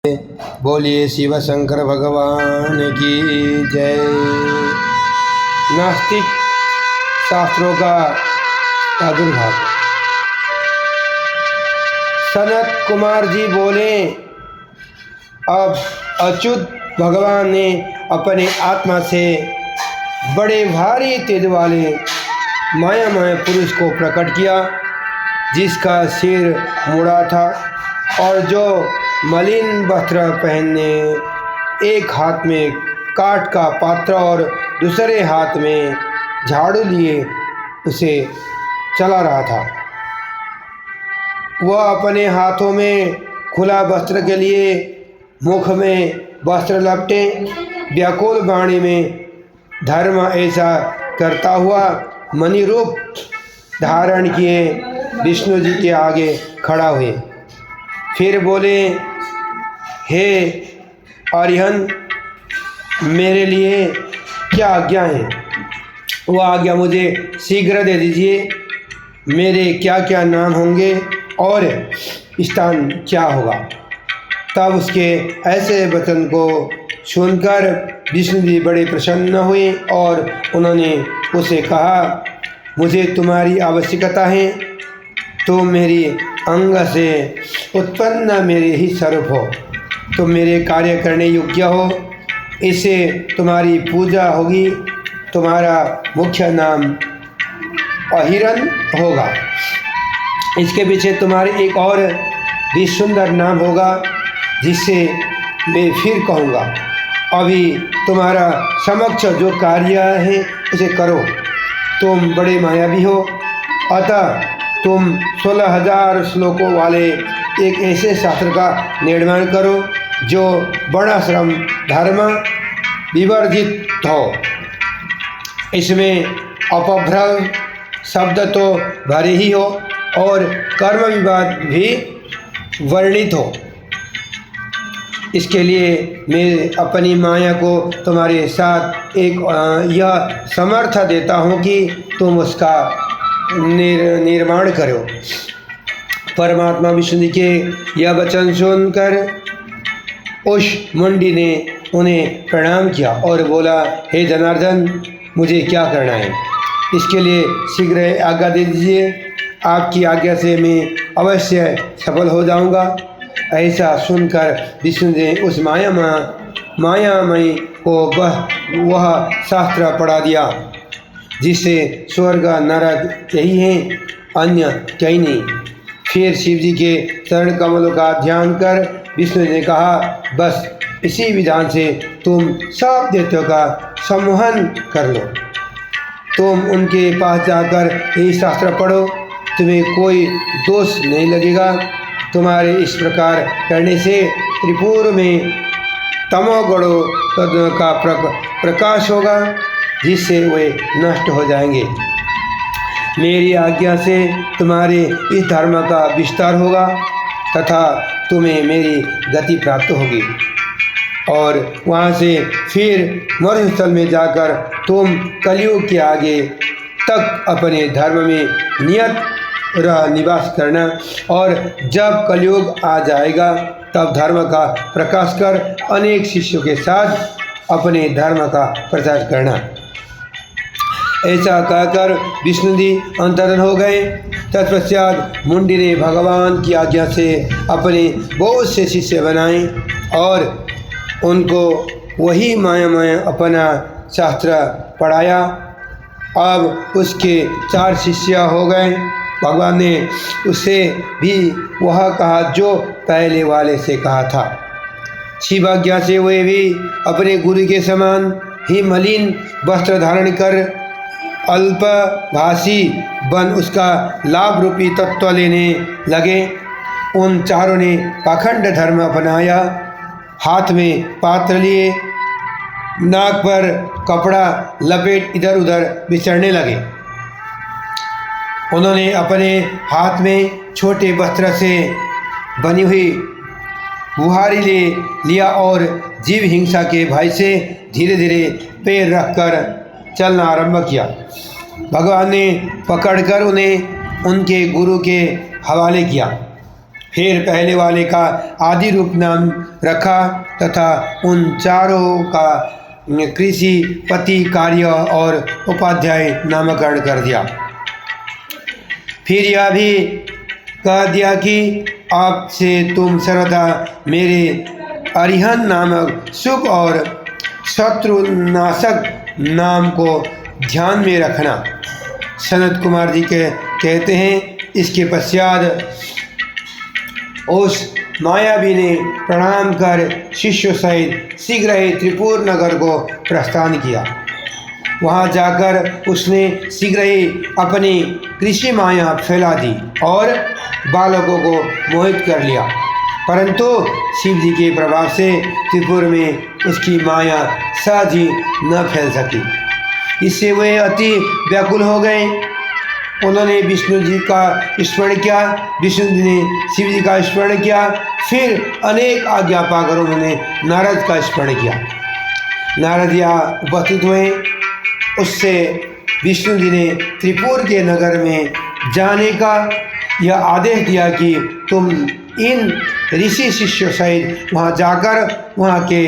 बोलिए शिव शंकर भगवान की जय। नास्तिक शास्त्रों का प्रादुर्भाव। सनत कुमार जी बोले, अब अच्युत भगवान ने अपने आत्मा से बड़े भारी तेज वाले मायामय पुरुष को प्रकट किया, जिसका सिर मुड़ा था और जो मलिन वस्त्र पहनने एक हाथ में काठ का पात्र और दूसरे हाथ में झाड़ू लिए उसे चला रहा था। वह अपने हाथों में खुला वस्त्र के लिए मुख में वस्त्र लपटे व्याकुल वाणी में धर्म ऐसा करता हुआ मणि रूप धारण किए विष्णु जी के आगे खड़ा हुए। फिर बोले, हे अरिहंत, मेरे लिए क्या आज्ञा है? वह आज्ञा मुझे शीघ्र दे दीजिए। मेरे क्या क्या नाम होंगे और स्थान क्या होगा? तब उसके ऐसे वचन को सुनकर विष्णु जी बड़े प्रसन्न हुए और उन्होंने उसे कहा, मुझे तुम्हारी आवश्यकता है। तुम मेरी अंग से उत्पन्न मेरे ही स्वरूप हो। तुम मेरे कार्य करने योग्य हो। इससे तुम्हारी पूजा होगी। तुम्हारा मुख्य नाम अहिरन होगा। इसके पीछे तुम्हारे एक और भी सुंदर नाम होगा, जिससे मैं फिर कहूँगा। अभी तुम्हारा समक्ष जो कार्य है उसे करो। तुम बड़े मायावी हो, अतः तुम 16,000 श्लोकों वाले एक ऐसे शास्त्र का निर्माण करो जो वर्णाश्रम धर्म विवर्जित हो। इसमें अपभ्रंश शब्द तो भरे ही हो और कर्म विवाद भी वर्णित हो। इसके लिए मैं अपनी माया को तुम्हारे साथ एक यह समर्थ देता हूँ कि तुम उसका निर्माण करो। परमात्मा विष्णु जी के यह वचन सुनकर उस मुंडी ने उन्हें प्रणाम किया और बोला, हे जनार्दन, मुझे क्या करना है? इसके लिए शीघ्र आज्ञा दे दीजिए। आपकी आज्ञा से मैं अवश्य सफल हो जाऊंगा। ऐसा सुनकर विष्णु ने उस मायामयी को वह शास्त्र पढ़ा दिया, जिससे स्वर्ग नरक यही है, अन्य कहीं नहीं। फिर शिव जी के चरण कमलों का ध्यान कर विष्णु ने कहा, बस इसी विधान से तुम सब दैत्यों का सम्मोहन कर लो। तुम उनके पास जाकर यही शास्त्र पढ़ो, तुम्हें कोई दोष नहीं लगेगा। तुम्हारे इस प्रकार करने से त्रिपुर में तमोगुणों का प्रकाश होगा, जिससे वे नष्ट हो जाएंगे। मेरी आज्ञा से तुम्हारे इस धर्म का विस्तार होगा तथा तुम्हें मेरी गति प्राप्त होगी और वहाँ से फिर मरुस्थल में जाकर तुम कलयुग के आगे तक अपने धर्म में नियत निवास करना और जब कलयुग आ जाएगा तब धर्म का प्रकाश कर अनेक शिष्यों के साथ अपने धर्म का प्रचार करना। ऐसा कहकर विष्णु जी अंतर्धान हो गए। तत्पश्चात मुंडी ने भगवान की आज्ञा से अपने बहुत से शिष्य बनाए और उनको वही मायामय अपना शास्त्र पढ़ाया। अब उसके 4 शिष्य हो गए। भगवान ने उससे भी वह कहा जो पहले वाले से कहा था। शिव आज्ञा से वे भी अपने गुरु के समान ही मलिन वस्त्र धारण कर अल्पभाषी बन उसका लाभ रूपी तत्व लेने लगे। उन चारों ने पाखंड धर्म अपनाया, हाथ में पात्र लिए, नाक पर कपड़ा लपेट इधर उधर विचरने लगे। उन्होंने अपने हाथ में छोटे वस्त्र से बनी हुई बुहारी ले लिया और जीव हिंसा के भय से धीरे धीरे पैर रखकर चलना आरंभ किया। भगवान ने पकड़कर उन्हें उनके गुरु के हवाले किया फिर पहले वाले का आदि रूप नाम रखा तथा उन चारों का कृषि, पति, कार्य और उपाध्याय नामकरण कर दिया। फिर यह भी कह दिया कि अब से तुम सर्वदा मेरे अरिहंत नामक सुख और शत्रुनाशक नाम को ध्यान में रखना। सनत कुमार जी कहते हैं, इसके पश्चात उस मायावी ने प्रणाम कर शिष्यों सहित शीघ्र ही त्रिपुर नगर को प्रस्थान किया। वहां जाकर उसने शीघ्र ही अपनी कृषि माया फैला दी और बालकों को मोहित कर लिया, परंतु शिव जी के प्रभाव से त्रिपुर में उसकी माया सहज ही न फैल सकी। इससे वे अति व्याकुल हो गए। उन्होंने विष्णु जी का स्मरण किया, विष्णु जी ने शिव जी का स्मरण किया, फिर अनेक आज्ञा पाकर उन्होंने नारद का स्मरण किया। नारद यहाँ उपस्थित हुए। उससे विष्णु जी ने त्रिपुर के नगर में जाने का यह आदेश दिया कि तुम इन ऋषि शिष्यों सहित वहाँ जाकर वहाँ के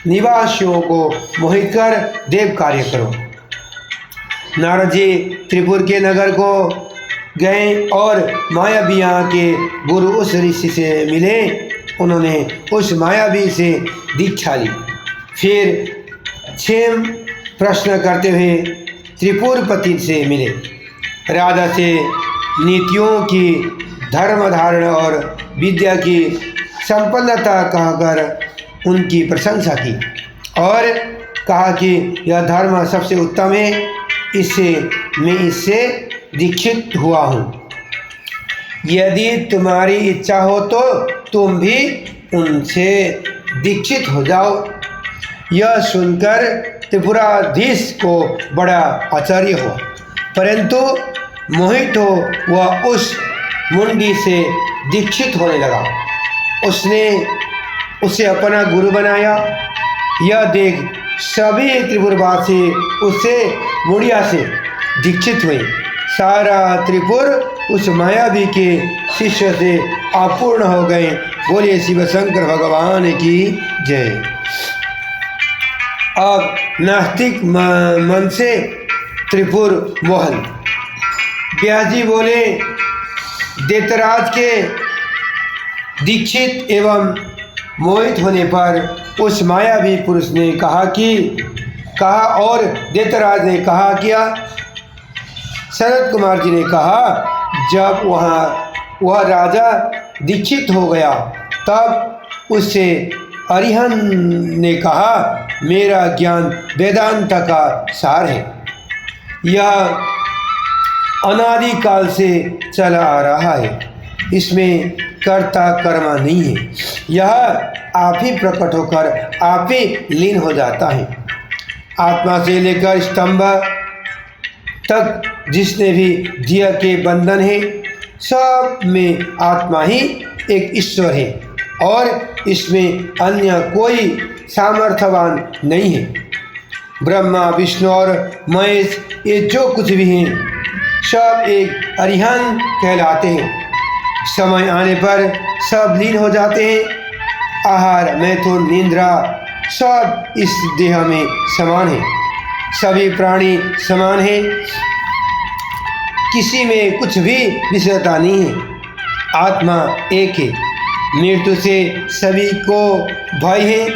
निवासियों को मोहित कर देव कार्य करो। नारद जी त्रिपुर के नगर को गए और मायावी यहाँ के गुरु उस ऋषि से मिले। उन्होंने उस मायावी से दीक्षा ली। फिर 6 प्रश्न करते हुए त्रिपुरपति से मिले। राजा से नीतियों की, धर्म धारण और विद्या की संपन्नता कहकर उनकी प्रशंसा की और कहा कि यह धर्म सबसे उत्तम है, मैं इससे दीक्षित हुआ हूँ। यदि तुम्हारी इच्छा हो तो तुम भी उनसे दीक्षित हो जाओ। यह सुनकर त्रिपुराधीश को बड़ा आश्चर्य हुआ, परंतु मोहित हो वह उस मुंडी से दीक्षित होने लगा। उसने उसे अपना गुरु बनाया। यह देख सभी त्रिपुरवासी उससे मुड़िया से दीक्षित हुए। सारा त्रिपुर उस मायावी के शिष्य से अपूर्ण हो गए। बोलिए शिव शंकर भगवान की जय। अब नास्तिक मन से त्रिपुर मोहन। व्यास जी बोले, देतराज के दीक्षित एवं मोहित होने पर उस मायावी पुरुष ने कहा और देतराज ने कहा क्या? शरद कुमार जी ने कहा, जब वह राजा दीक्षित हो गया तब उससे अरिहंत ने कहा, मेरा ज्ञान वेदांत का सार है। यह अनादिकाल से चला आ रहा है, इसमें कर्ता कर्मा नहीं है। यह आप ही प्रकट होकर आप ही लीन हो जाता है। आत्मा से लेकर स्तंभ तक जिसने भी दिया के बंधन है, सब में आत्मा ही एक ईश्वर है और इसमें अन्य कोई सामर्थ्यवान नहीं है। ब्रह्मा, विष्णु और महेश ये जो कुछ भी हैं, सब एक अरिहंत कहलाते हैं। समय आने पर सब लीन हो जाते हैं। आहार, मैथुन, निद्रा सब इस देह में समान है। सभी प्राणी समान हैं, किसी में कुछ भी विशेषता नहीं है। आत्मा एक है। मृत्यु से सभी को भय है।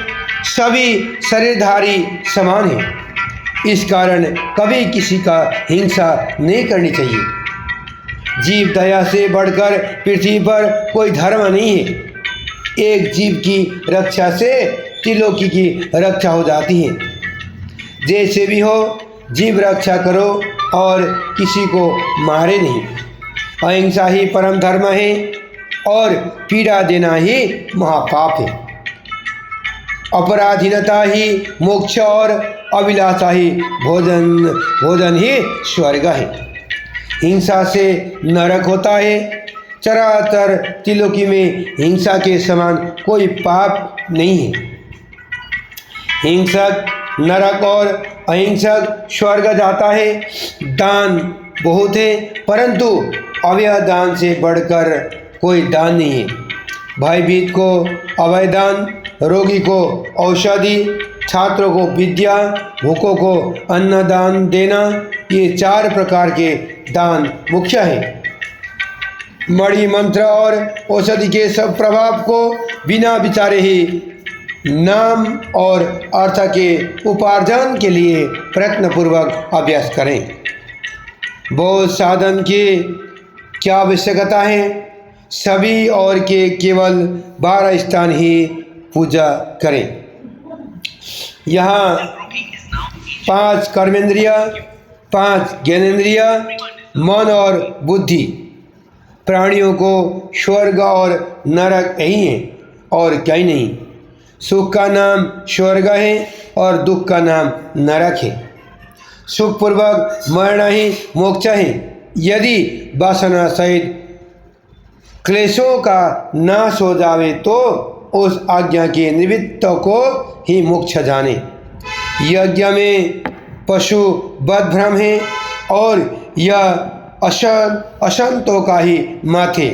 सभी शरीरधारी समान है। इस कारण कभी किसी का हिंसा नहीं करनी चाहिए। जीव दया से बढ़कर पृथ्वी पर कोई धर्म नहीं है। एक जीव की रक्षा से त्रिलोकी की रक्षा हो जाती है। जैसे भी हो, जीव रक्षा करो और किसी को मारे नहीं। अहिंसा ही परम धर्म है और पीड़ा देना ही महापाप है। अपराधीनता ही मोक्ष और अभिलाषा ही भोजन ही स्वर्ग है। हिंसा से नरक होता है। चराचर त्रिलोकी में हिंसा के समान कोई पाप नहीं है। हिंसक नरक और अहिंसक स्वर्ग जाता है। दान बहुत है, परंतु अव्यय दान से बढ़कर कोई दान नहीं है। भयभीत को अभयदान, रोगी को औषधि, छात्रों को विद्या, भूखों को अन्नदान देना, ये 4 प्रकार के दान मुख्य हैं। मणि मंत्र और औषधि के सब प्रभाव को बिना विचारे ही नाम और अर्थ के उपार्जन के लिए प्रयत्नपूर्वक अभ्यास करें। बौद्ध साधन की क्या आवश्यकता है? सभी और के केवल 12 स्थान ही पूजा करें। यहाँ 5 कर्मेंद्रिय, 5 ज्ञानेंद्रिय, मन और बुद्धि, प्राणियों को स्वर्ग और नरक यही है और क्या ही नहीं। सुख का नाम स्वर्ग है और दुख का नाम नरक है। सुखपूर्वक मरना ही मोक्ष है। यदि वासना सहित क्लेशों का नाश हो जावे तो उस आज्ञा के निमित्त को ही मोक्ष जाने। यज्ञ में पशु बद भ्रम है और यह असंतों का ही माथे।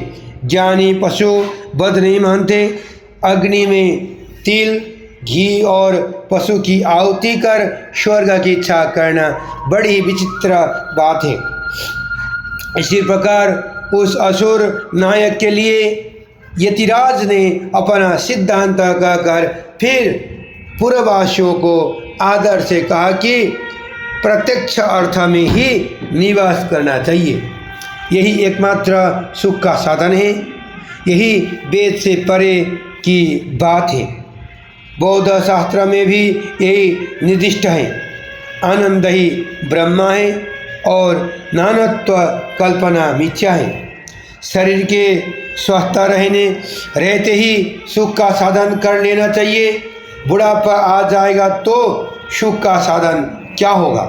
ज्ञानी पशु बद नहीं मानते। अग्नि में तिल, घी और पशु की आहुति कर स्वर्ग की इच्छा करना बड़ी विचित्र बात है। इसी प्रकार उस असुर नायक के लिए यतिराज ने अपना सिद्धांत कहकर फिर पूर्ववासियों को आदर से कहा कि प्रत्यक्ष अर्थ में ही निवास करना चाहिए। यही एकमात्र सुख का साधन है। यही वेद से परे की बात है। बौद्ध शास्त्र में भी यही निर्दिष्ट है। आनंद ही ब्रह्मा है और नानत्व कल्पना मिथ्या है। शरीर के स्वस्थ रहते ही सुख का साधन कर लेना चाहिए। बुढ़ापा आ जाएगा तो सुख का साधन क्या होगा?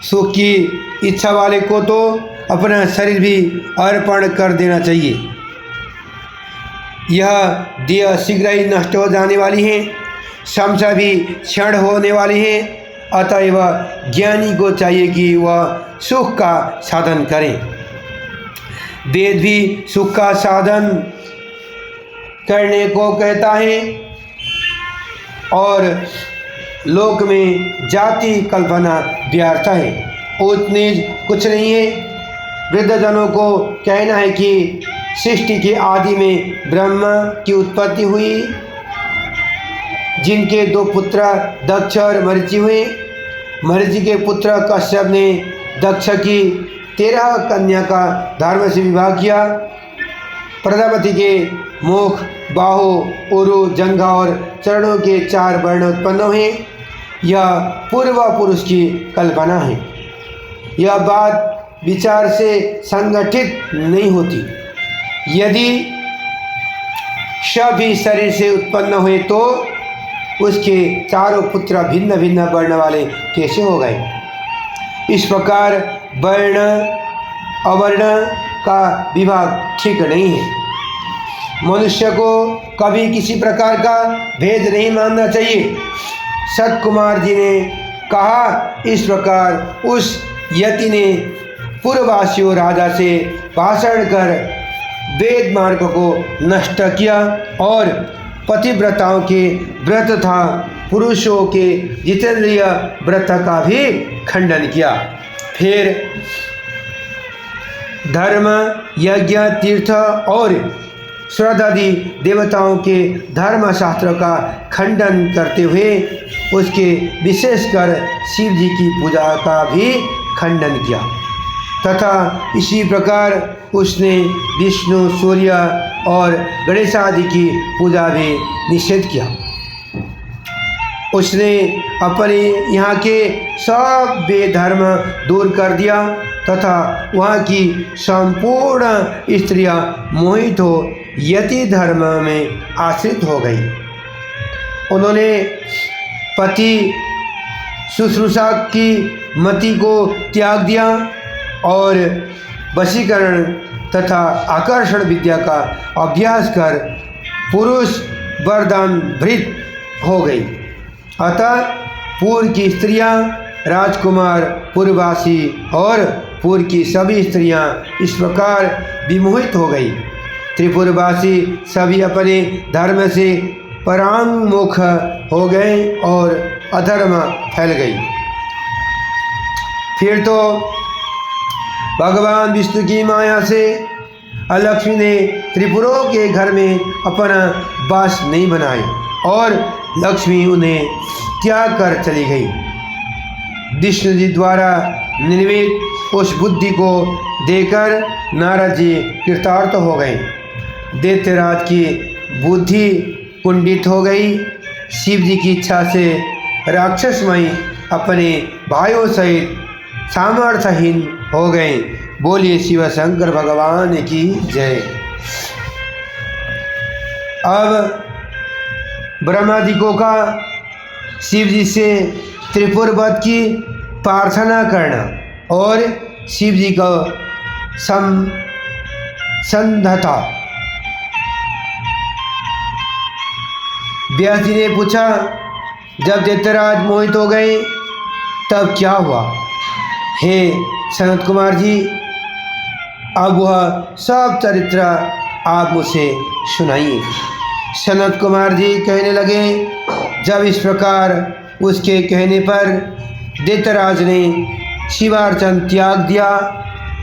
सुख की इच्छा वाले को तो अपना शरीर भी अर्पण कर देना चाहिए। यह देह शीघ्र ही नष्ट हो जाने वाली है। संशय भी क्षण होने वाली है। अतएव ज्ञानी को चाहिए कि वह सुख का साधन करें। वेद भी सुख का साधन करने को कहता है और लोक में जाति कल्पना व्यर्थ है। उच्च नीच कुछ नहीं है। वृद्धजनों को कहना है कि सृष्टि के आदि में ब्रह्मा की उत्पत्ति हुई, जिनके 2 पुत्र दक्ष और मरीचि हुए। मरीचि के पुत्र कश्यप ने दक्ष की 13 कन्या का धर्म से विवाह किया। प्रजापति के मुख, बाहु, उरु, जंघा और चरणों के 4 वर्ण उत्पन्न हुए। यह पूर्व पुरुष की कल्पना है। यह बात विचार से संगठित नहीं होती। यदि सभी शरीर से उत्पन्न हुए तो उसके 4 पुत्र भिन्न भिन्न वर्ण वाले कैसे हो गए? इस प्रकार वर्ण अवर्ण का विभाग ठीक नहीं है। मनुष्य को कभी किसी प्रकार का भेद नहीं मानना चाहिए। सतकुमार जी ने कहा, इस प्रकार उस यति ने पूर्ववासियों राजा से भाषण कर वेद मार्ग को नष्ट किया और पतिव्रताओं के व्रत तथा पुरुषों के जितेंद्रिय व्रत का भी खंडन किया। फिर धर्म, यज्ञ, तीर्थ और श्रद्धादि देवताओं के धर्म शास्त्र का खंडन करते हुए उसके विशेषकर शिव जी की पूजा का भी खंडन किया तथा इसी प्रकार उसने विष्णु, सूर्य और गणेश आदि की पूजा भी निषेध किया। उसने अपने यहाँ के सब बेधर्म दूर कर दिया तथा वहाँ की संपूर्ण स्त्रियाँ मोहित हो यति धर्म में आश्रित हो गई। उन्होंने पति शुश्रूषा की मति को त्याग दिया और वशीकरण तथा आकर्षण विद्या का अभ्यास कर पुरुष वरदान भृत हो गई। अतः पूर्व की स्त्रियां, राजकुमार, पूर्ववासी और पूर्व की सभी स्त्रियां इस प्रकार विमोहित हो गई। त्रिपुरवासी सभी अपने धर्म से परांगमुख हो गए और अधर्म फैल गई। फिर तो भगवान विष्णु की माया से लक्ष्मी ने त्रिपुरों के घर में अपना वास नहीं बनाए और लक्ष्मी उन्हें त्याग कर चली गई। विष्णु जी द्वारा निर्मित उस बुद्धि को देकर नारद जी कृतार्थ हो गए। दैत्यराज की बुद्धि कुंडित हो गई। शिव जी की इच्छा से राक्षसमयी अपने भाइयों सहित सामर्थ्यहीन हो गए। बोलिए शिव शंकर भगवान की जय। अब ब्रह्मा जी को का शिव जी से त्रिपुर वध की प्रार्थना करना और शिव जी को संधता। व्यास जी ने पूछा, जब दैत्यराज मोहित हो गए तब क्या हुआ? हे सनत कुमार जी, अब वह सब चरित्र आप मुझे सुनाइए। सनत कुमार जी कहने लगे, जब इस प्रकार उसके कहने पर दैत्यराज ने शिवार्चन त्याग दिया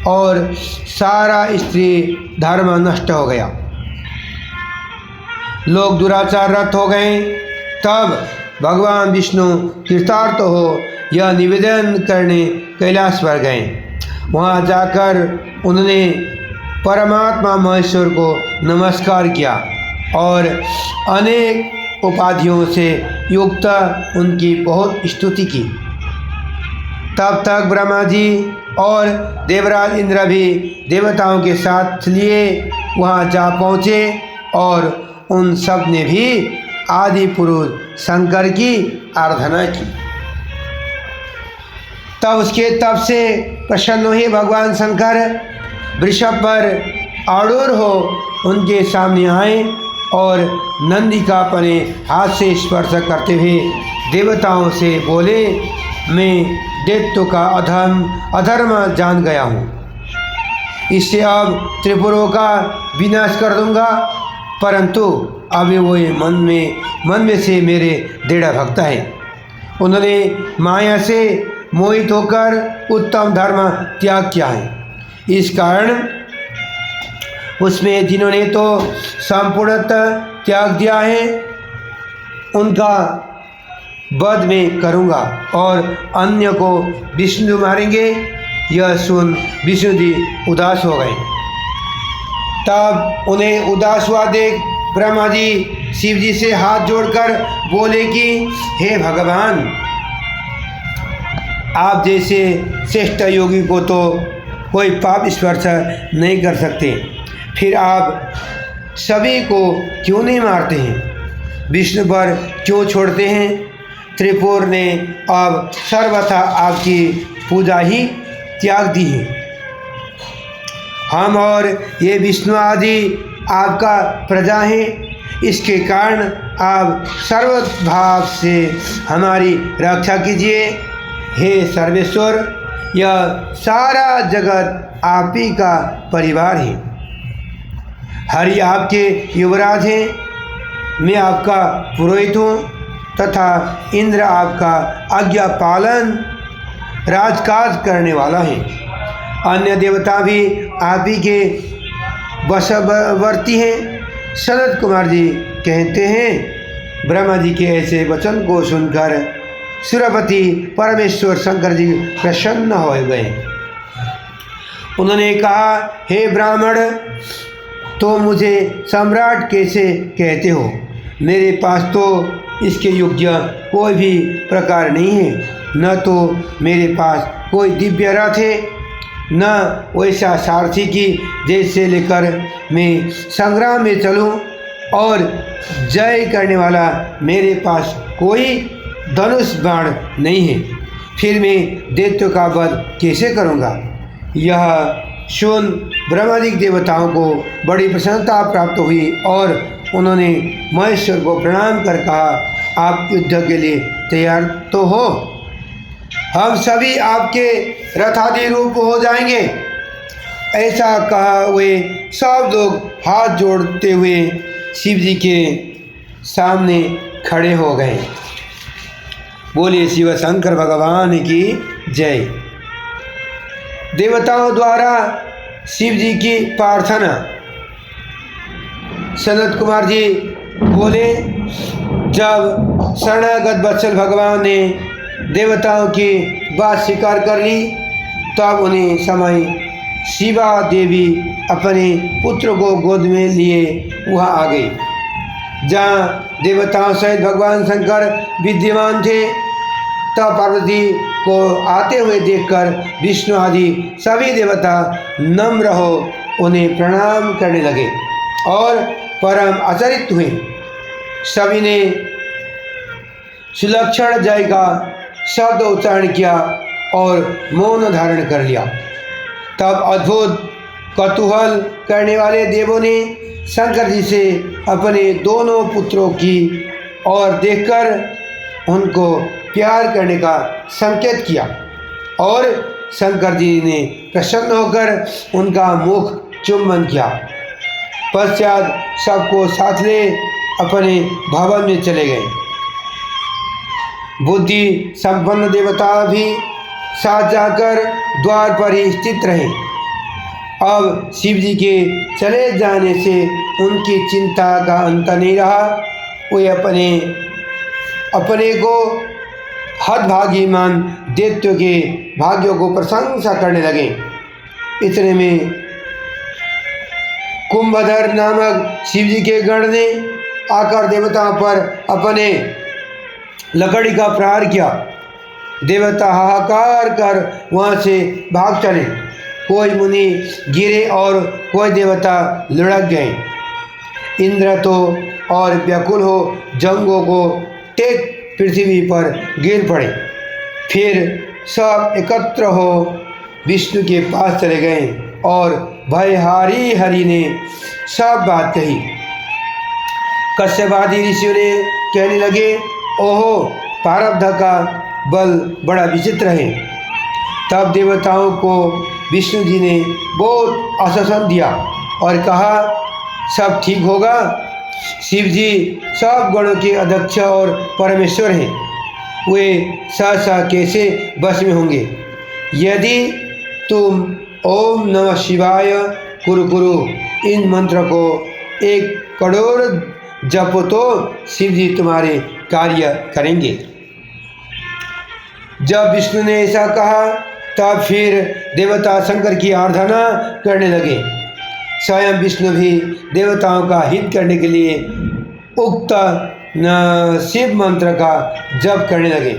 और सारा स्त्री धर्म नष्ट हो गया, लोग दुराचार रत हो गए। तब भगवान विष्णु कृतार्थ हो यह निवेदन करने कैलाश पर गए। वहाँ जाकर उन्होंने परमात्मा महेश्वर को नमस्कार किया और अनेक उपाधियों से युक्त उनकी बहुत स्तुति की। तब तक ब्रह्मा जी और देवराज इंद्र भी देवताओं के साथ लिए वहाँ जा पहुँचे और उन सब ने भी आदि पुरुष शंकर की आराधना की। तब उसके तप से प्रसन्न हुए भगवान शंकर वृषभ पर आरूढ़ हो उनके सामने आए और नंदी का अपने हाथ से स्पर्श करते हुए देवताओं से बोले, मैं दैत्यों का अधर्म जान गया हूँ, इससे अब त्रिपुरों का विनाश कर दूंगा। परंतु अभी वो मन में से मेरे दृढ़ भक्त है। उन्होंने माया से मोहित होकर उत्तम धर्म त्याग किया है। इस कारण उसमें जिन्होंने तो संपूर्णतः त्याग दिया है उनका वध में करूँगा और अन्य को विष्णु मारेंगे। यह सुन विष्णु जी उदास हो गए। तब उन्हें उदास हुआ देख ब्रह्मा जी शिव जी से हाथ जोड़कर बोले कि हे भगवान, आप जैसे श्रेष्ठ योगी को तो कोई पाप स्पर्श नहीं कर सकते, फिर आप सभी को क्यों नहीं मारते हैं, विष्णु पर क्यों छोड़ते हैं? त्रिपुर ने अब सर्वथा आपकी पूजा ही त्याग दी है। हम और ये विष्णु आदि आपका प्रजा है, इसके कारण आप सर्वभाव से हमारी रक्षा कीजिए। हे सर्वेश्वर, यह सारा जगत आप ही का परिवार है। हरि आपके युवराज हैं, मैं आपका पुरोहित हूँ तथा इंद्र आपका आज्ञा पालन राजकाज करने वाला है। अन्य देवता भी आप ही के वशवर्ती हैं। सनत कुमार जी कहते हैं, ब्रह्मा जी के ऐसे वचन को सुनकर सुरपति परमेश्वर शंकर जी प्रसन्न हो गए। उन्होंने कहा, हे ब्राह्मण, तो मुझे सम्राट कैसे कहते हो? मेरे पास तो इसके योग्य कोई भी प्रकार नहीं है, न तो मेरे पास कोई दिव्य रथ है, न वैसा सारथी की जैसे लेकर मैं संग्राम में चलूं, और जय करने वाला मेरे पास कोई धनुष बाण नहीं है, फिर मैं दैत्यों का वध कैसे करूंगा? यह सुन ब्रह्मादिक देवताओं को बड़ी प्रसन्नता प्राप्त हुई और उन्होंने महेश्वर को प्रणाम कर कहा, आप युद्ध के लिए तैयार तो हो? हम सभी आपके रथादि रूप हो जाएंगे। ऐसा कहा वे सब लोग हाथ जोड़ते हुए शिव जी के सामने खड़े हो गए। बोलिए शिव शंकर भगवान की जय। देवताओं द्वारा शिव जी की प्रार्थना। सनत कुमार जी बोले, जब शरणागत वत्सल भगवान ने देवताओं की बात स्वीकार कर ली तब उन्हें समय शिवा देवी अपने पुत्र को गोद में लिए वहाँ आ गई। जहाँ देवताओं सहित भगवान शंकर विद्यमान थे तब पार्वती को आते हुए देखकर विष्णु आदि सभी देवता नम्र हो उन्हें प्रणाम करने लगे और परम आचरित हुए। सभी ने सुलक्षण जय का शब्द उच्चारण किया और मौन धारण कर लिया। तब अद्भुत कौतूहल करने वाले देवों ने शंकर जी से अपने दोनों पुत्रों की ओर देखकर उनको प्यार करने का संकेत किया और शंकर जी ने प्रसन्न होकर उनका मुख चुम्बन किया। पश्चात सबको साथ ले अपने भवन में चले गए। बुद्धि संपन्न देवता भी साथ जाकर द्वार पर ही स्थित रहे। अब शिव जी के चले जाने से उनकी चिंता का अंत नहीं रहा। वे अपने को हतभागी मान दैत्यों के भाग्यों को प्रशंसा करने लगे। इतने में कुंभधर नामक शिव जी के गण ने आकर देवताओं पर अपने लकड़ी का प्रहार किया। देवता हाहाकार कर वहाँ से भाग चले। कोई मुनि गिरे और कोई देवता लुढ़क गए। इंद्र तो और व्याकुल हो जंगों को तेज पृथ्वी पर गिर पड़े। फिर सब एकत्र हो विष्णु के पास चले गए और भयहारी हरि ने सब बात कही। कश्यप आदि ऋषियों ने कहने लगे, ओहो प्रारब्ध का बल बड़ा विचित्र है। तब देवताओं को विष्णु जी ने बहुत आश्वासन दिया और कहा, सब ठीक होगा। शिव जी सब गणों के अध्यक्ष और परमेश्वर हैं। वे सहसा कैसे बस में होंगे। यदि तुम ओम नमः शिवाय कुरु कुरु इन मंत्र को 1 करोड़ जपो तो शिव जी तुम्हारे कार्य करेंगे। जब विष्णु ने ऐसा कहा तब फिर देवता शंकर की आराधना करने लगे। स्वयं विष्णु भी देवताओं का हित करने के लिए उक्त शिव मंत्र का जप करने लगे।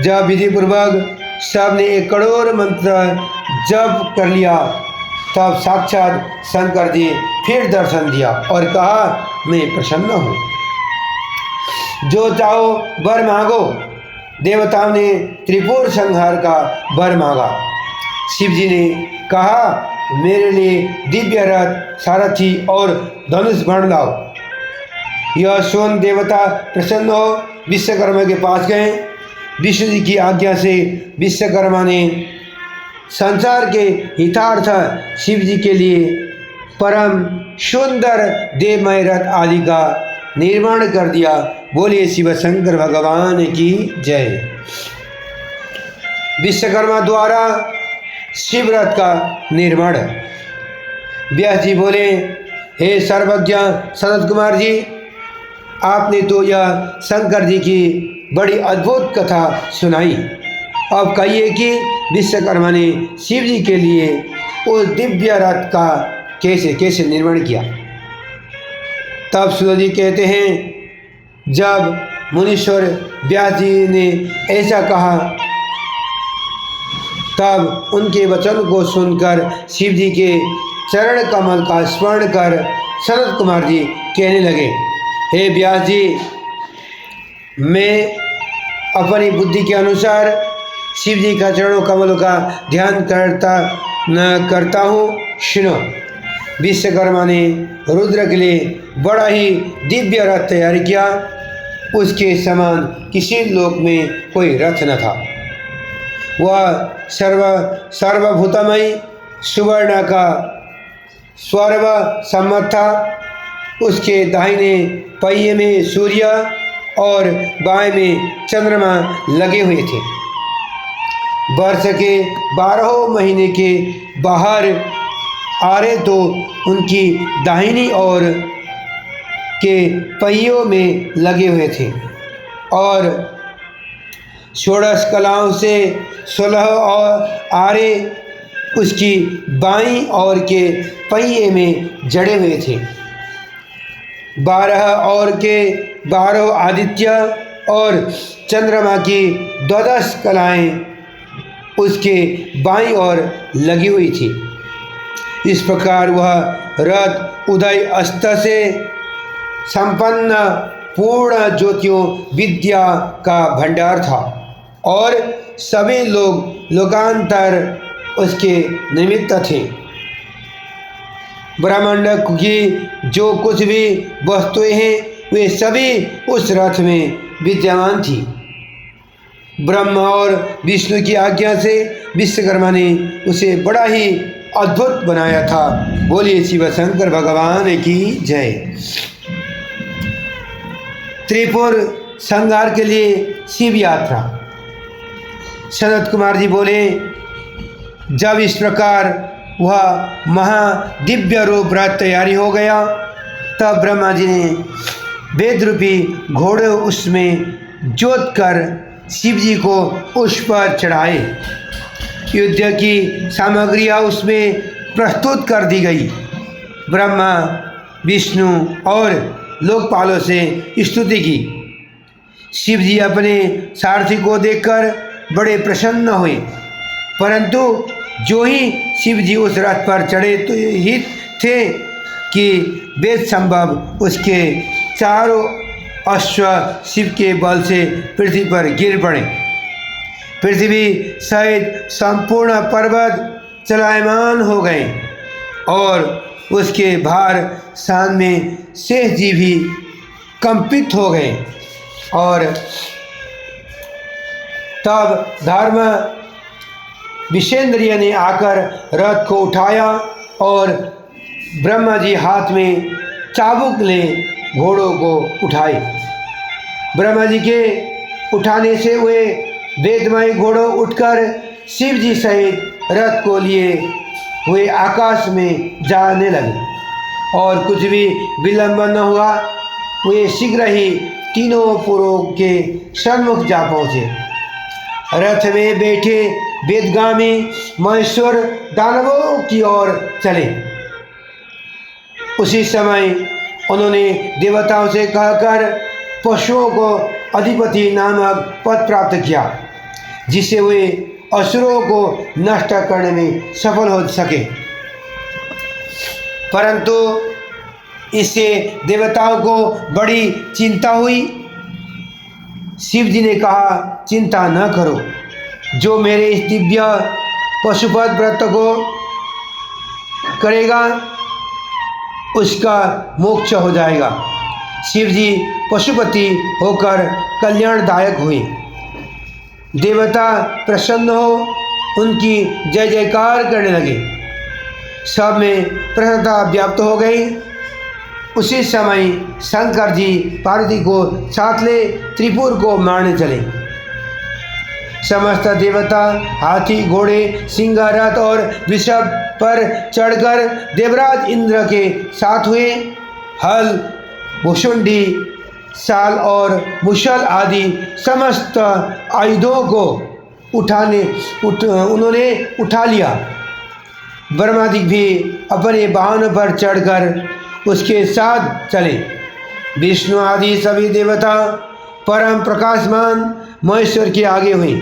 जब विधि पूर्वक सब ने 1 करोड़ मंत्र जप कर लिया तब साक्षात शंकर जी फिर दर्शन दिया और कहा, मैं प्रसन्न हूँ, जो चाहो वर मांगो। देवताओं ने त्रिपुर संहार का वर मांगा। शिव जी ने कहा, मेरे लिए दिव्य रथ, सारथी और धनुष बाण लाओ। यह सुन देवता प्रसन्न हो विश्वकर्मा के पास गए। विष्णु जी की आज्ञा से विश्वकर्मा ने संसार के हितार्थ शिव जी के लिए परम सुंदर देवमय रथ आदि का निर्माण कर दिया। बोलिए शिव शंकर भगवान की जय। विश्वकर्मा द्वारा शिव रथ का निर्माण। व्यास जी बोले, हे सर्वज्ञ सनत कुमार जी, आपने तो यह शंकर जी की बड़ी अद्भुत कथा सुनाई। अब कहिए कि विश्वकर्मा ने शिव जी के लिए उस दिव्य रथ का कैसे निर्माण किया। तब सूर्य जी कहते हैं, जब मुनीश्वर व्यास जी ने ऐसा कहा तब उनके वचन को सुनकर शिव जी के चरण कमल का स्मरण कर सनत कुमार जी कहने लगे, हे व्यास जी, मैं अपनी बुद्धि के अनुसार शिव जी का चरणों कमलों का ध्यान करता हूँ। सुनो। विश्वकर्मा ने रुद्र के लिए बड़ा ही दिव्य रथ तैयार किया। उसके समान किसी लोक में कोई रथ न था। वह सर्वभूतमयी सुवर्ण का स्वर्व सम्मत था। उसके दाहिने पहिए में सूर्य और बाएं में चंद्रमा लगे हुए थे। वर्ष के 12 महीने के बाहर आरे तो उनकी दाहिनी ओर के पहियों में लगे हुए थे और 16 कलाओं से 16 और आरे उसकी बाईं ओर के पहिए में जड़े हुए थे। 12 और के 12 आदित्य और चंद्रमा की 12 कलाएं उसके बाईं ओर लगी हुई थी। इस प्रकार वह रथ उदय अस्त से संपन्न पूर्ण ज्योतियों विद्या का भंडार था और सभी लोग लोकांतर उसके निमित्त थे। ब्रह्मांड की जो कुछ भी वस्तुएं हैं वे सभी उस रथ में विद्यमान थी। ब्रह्मा और विष्णु की आज्ञा से विश्वकर्मा ने उसे बड़ा ही अद्भुत बनाया था। बोलिए शिव शंकर भगवान की जय। त्रिपुर संहार के लिए शिव यात्रा। सनत कुमार जी बोले, जब इस प्रकार वह महादिव्य रूप रथ तैयारी हो गया तब ब्रह्मा जी ने वेद रूपी घोड़े उसमें जोत कर शिव जी को उस पर चढ़ाए। युद्ध की सामग्रियाँ उसमें प्रस्तुत कर दी गई। ब्रह्मा विष्णु और लोकपालों से स्तुति की। शिव जी अपने सारथी को देखकर बड़े प्रसन्न हुए, परंतु जो ही शिव जी उस रथ पर चढ़े तो ही थे कि वेद संभव उसके चारों अश्व शिव के बल से पृथ्वी पर गिर पड़े। पृथ्वी सहित संपूर्ण पर्वत चलायमान हो गए और उसके भार स्थान में शेष जी भी कंपित हो गए। और तब धर्म विशेंद्रिय ने आकर रथ को उठाया और ब्रह्मा जी हाथ में चाबुक ले घोड़ों को उठाए। ब्रह्मा जी के उठाने से वे वेदमय घोड़ों उठकर शिव जी सहित रथ को लिए हुए आकाश में जाने लगे और कुछ भी विलंब न हुआ। वे शीघ्र ही तीनों पुरों के सन्मुख जा पहुँचे। रथ में बैठे वेदगामी महेश्वर दानवों की ओर चले। उसी समय उन्होंने देवताओं से कहकर पशुओं को अधिपति नामक पद प्राप्त किया, जिससे वे असुरों को नष्ट करने में सफल हो सके। परंतु इससे देवताओं को बड़ी चिंता हुई। शिव जी ने कहा, चिंता न करो, जो मेरे इस दिव्य पशुपत व्रत को करेगा उसका मोक्ष हो जाएगा। शिव जी पशुपति होकर कल्याणदायक हुए। देवता प्रसन्न हो उनकी जय जयकार करने लगे। सब में प्रसन्नता व्याप्त हो गई। उसी समय शंकर जी पार्वती को साथ ले त्रिपुर को मारने चले। समस्त देवता हाथी घोड़े सिंह रथ और वृषभ पर चढ़कर देवराज इंद्र के साथ हुए। हल भुषुंडी साल और मुशल आदि समस्त आयुधों को उन्होंने उठा लिया। ब्रह्मादिक भी अपने वाहन पर चढ़कर उसके साथ चले। विष्णु आदि सभी देवता परम प्रकाशमान महेश्वर के आगे हुए।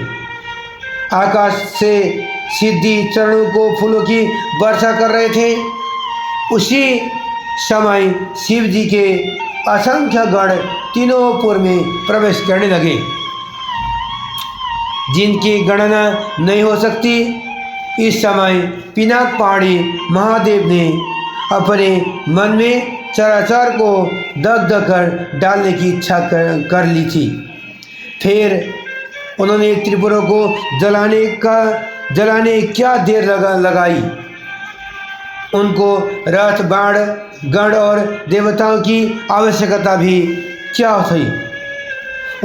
आकाश से सिद्धि चरणों को फूलों की वर्षा कर रहे थे। उसी समय शिव जी के असंख्य गण तीनों पुर में प्रवेश करने लगे, जिनकी गणना नहीं हो सकती। इस समय पिनाक पहाड़ी महादेव ने अपने मन में चराचर को दग्ध कर डालने की इच्छा कर ली थी। फिर उन्होंने त्रिपुरा को जलाने क्या देर लगाई। उनको रथ बाण गण और देवताओं की आवश्यकता भी क्या थी।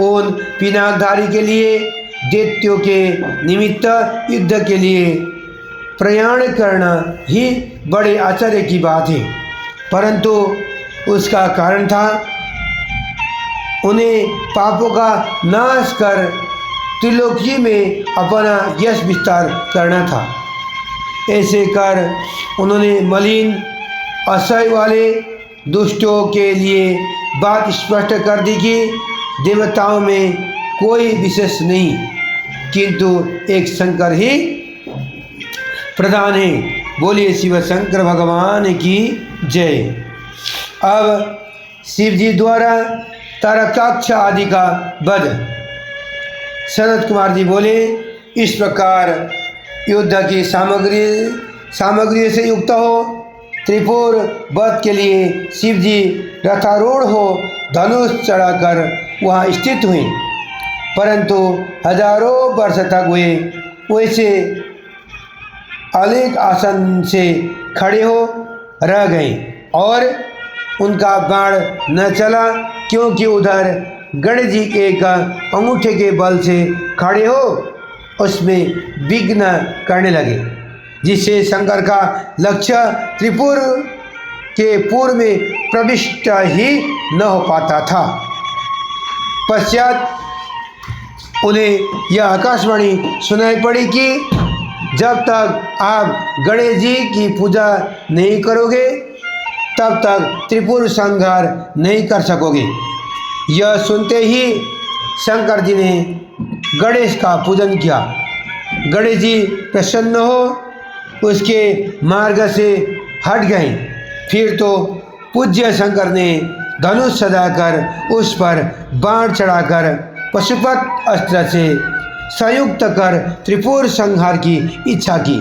उन पिनाकधारी के लिए दैत्यों के निमित्त युद्ध के लिए प्रयाण करना ही बड़े आश्चर्य की बात है, परंतु उसका कारण था उन्हें पापों का नाश कर त्रिलोकी में अपना यश विस्तार करना था। ऐसे कर उन्होंने मलिन असह्य वाले दुष्टों के लिए बात स्पष्ट कर दी कि देवताओं में कोई विशेष नहीं, किंतु एक शंकर ही प्रधान है। बोलिए शिव शंकर भगवान की जय। अब शिव जी द्वारा तारकाक्ष आदि का वध। शरद कुमार जी बोले, इस प्रकार युद्ध की सामग्री से युक्त हो त्रिपुर वध के लिए शिव जी रथारूढ़ हो धनुष चढ़ाकर वहाँ स्थित हुए, परंतु हजारों वर्ष तक वे वैसे अलेख आसन से खड़े हो रह गए और उनका बाण न चला, क्योंकि उधर गणेश जी एक अंगूठे के बल से खड़े हो उसमें विघ्न करने लगे, जिससे शंकर का लक्ष्य त्रिपुर के पूर्व में प्रविष्ट ही न हो पाता था। पश्चात उन्हें यह आकाशवाणी सुनाई पड़ी कि जब तक आप गणेश जी की पूजा नहीं करोगे तब तक त्रिपुर संहार नहीं कर सकोगे। यह सुनते ही शंकर जी ने गणेश का पूजन किया। गणेश जी प्रसन्न हो उसके मार्ग से हट गए। फिर तो पूज्य शंकर ने धनुष सजाकर उस पर बाण चढ़ाकर पशुपत अस्त्र से संयुक्त कर त्रिपुर संहार की इच्छा की।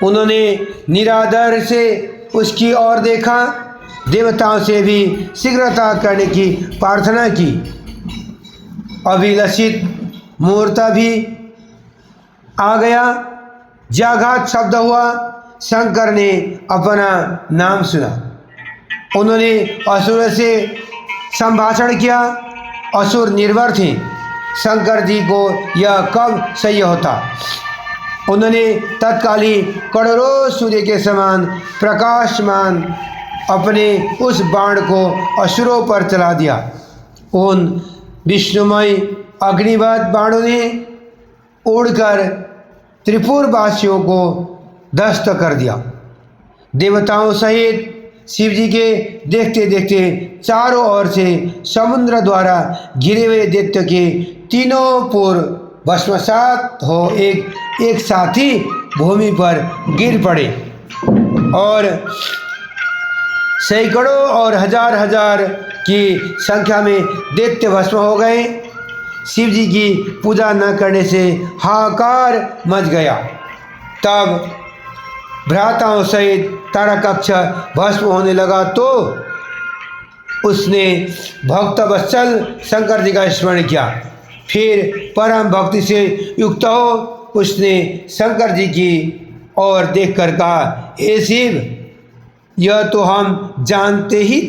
उन्होंने निरादर से उसकी ओर देखा, देवताओं से भी शीघ्रता करने की प्रार्थना की। अभिलषित मुहूर्त भी आ गया। जाघात शब्द हुआ। शंकर ने अपना नाम सुना। उन्होंने असुर से संभाषण किया। असुर निर्भर थे। शंकर जी को यह कब सही होता। उन्होंने तत्काली करोड़ों सूर्य के समान प्रकाशमान अपने उस बाण को असुरों पर चला दिया। उन विष्णुमय अग्निवत बाणों ने उड़कर त्रिपुर वासियों को ध्वस्त कर दिया। देवताओं सहित शिव जी के देखते देखते चारों ओर से समुद्र द्वारा घिरे हुए दैत्य के तीनों पुर भस्मसात हो एक साथ ही भूमि पर गिर पड़े और सैकड़ों और हजार हजार की संख्या में दैत्य भस्म हो गए। शिव जी की पूजा न करने से हाहाकार मच गया। तब भ्राताओं सहित तारकाक्ष भस्म होने लगा तो उसने भक्त वत्सल शंकर जी का स्मरण किया। फिर परम भक्ति से युक्त हो उसने शंकर जी की ओर देखकर कहा, हे शिव, यह तो हम जानते ही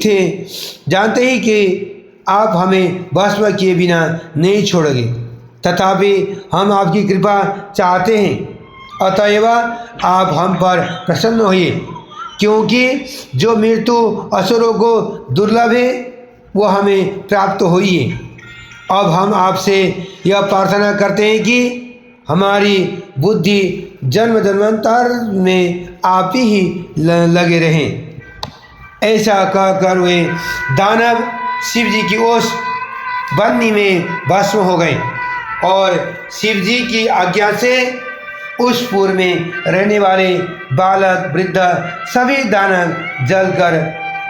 कि आप हमें भस्म किए बिना नहीं छोड़ोगे, तथापि हम आपकी कृपा चाहते हैं। अतएव आप हम पर प्रसन्न होइए, क्योंकि जो मृत्यु असुरों को दुर्लभ है वो हमें प्राप्त हुई है। अब हम आपसे यह प्रार्थना करते हैं कि हमारी बुद्धि जन्म जन्मांतर में आप ही लगे रहें। ऐसा कहकर वे दानव शिव जी की ओस बन्नी में भस्म हो गए और शिव जी की आज्ञा से उस पुर में रहने वाले बालक वृद्ध सभी दानव जलकर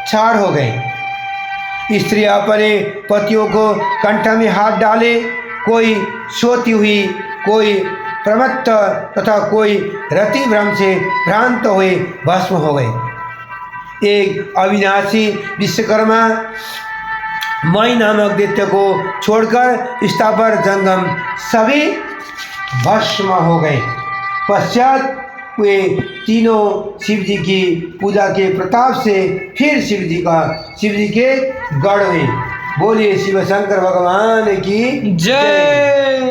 छाड़ हो गए। स्त्रियां अपने पतियों को कंठ में हाथ डाले, कोई सोती हुई, कोई प्रमत्त तथा कोई रति भ्रम से भ्रांत हुए भस्म हो गए। एक अविनाशी विश्वकर्मा मई नामक दैत्य को छोड़कर स्थावर जंगम सभी भस्म हो गए। पश्चात वे तीनों शिव जी की पूजा के प्रताप से फिर शिव जी के गढ़ में। बोलिए शिव शंकर भगवान की जय।